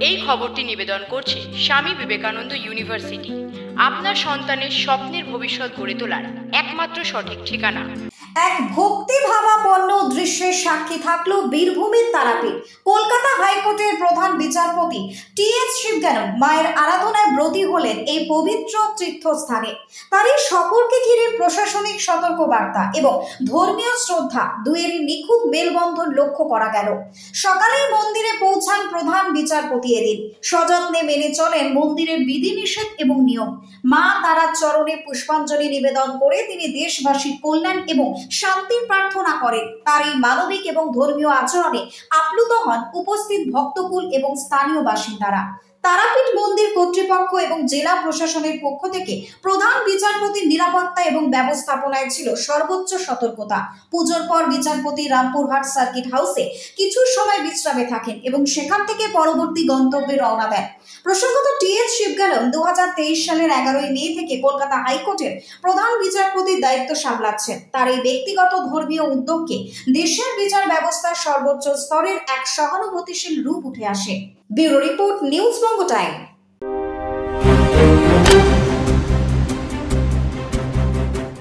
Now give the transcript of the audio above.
এই খবরটি নিবেদন করছে স্বামী বিবেকানন্দ ইউনিভার্সিটি, আপনার সন্তানের স্বপ্নের ভবিষ্যৎ গড়ে তোলার একমাত্র সঠিক ঠিকানা। এক ভক্তিভাবাপন্ন দৃশ্যের সাক্ষী থাকলো বীরভূমের তারাপীঠ। কলকাতা হাইকোর্টের প্রধান বিচারপতি টি.এস. শিবজ্ঞানম মায়ের আরাধনায় ব্রতী হলেন এই পবিত্র তীর্থস্থানে। তার এই সফরকে ঘিরে প্রশাসনিক সতর্কবার্তা এবং ধর্মীয় শ্রদ্ধা দুয়েরই নিখুঁত মেলবন্ধন লক্ষ্য করা গেল। সকালেই মন্দিরে পৌঁছান প্রধান বিচারপতি। এদিন সযত্নে মেনে চলেন মন্দিরের বিধিনিষেধ এবং নিয়ম। মা তারার চরণে পুষ্পাঞ্জলি নিবেদন করে তিনি দেশবাসীর কল্যাণ এবং শান্তির প্রার্থনা করেন। তার এই মানবিক এবং ধর্মীয় আচরণে আপ্লুত হন উপস্থিত ভক্তকুল এবং স্থানীয় বাসিন্দারা। তারাপীঠ মন্দির কর্তৃপক্ষ এবং জেলা প্রশাসনের পক্ষ থেকে প্রধান বিচারপতির নিরাপত্তা এবং ব্যবস্থাপনায় ছিল সর্বোচ্চ সতর্কতা। পুজোর পর বিচারপতি রামপুরহাট সার্কিট হাউসে কিছু সময় বিশ্রামে থাকেন এবং সেখান থেকে পরবর্তী গন্তব্যে রওনা দেন। প্রসঙ্গত, টি.এস. শিবজ্ঞানম 2023 সালের 11 মে থেকে কলকাতা হাইকোর্টের প্রধান বিচারপতির দায়িত্ব সামলাচ্ছেন। তার এই ব্যক্তিগত ধর্মীয় উদ্যোগকে দেশের বিচার ব্যবস্থার সর্বোচ্চ স্তরের এক সহানুভূতিশীল রূপ উঠে আসে। ব্যুরো রিপোর্ট, নিউজ বঙ্গ টাইম।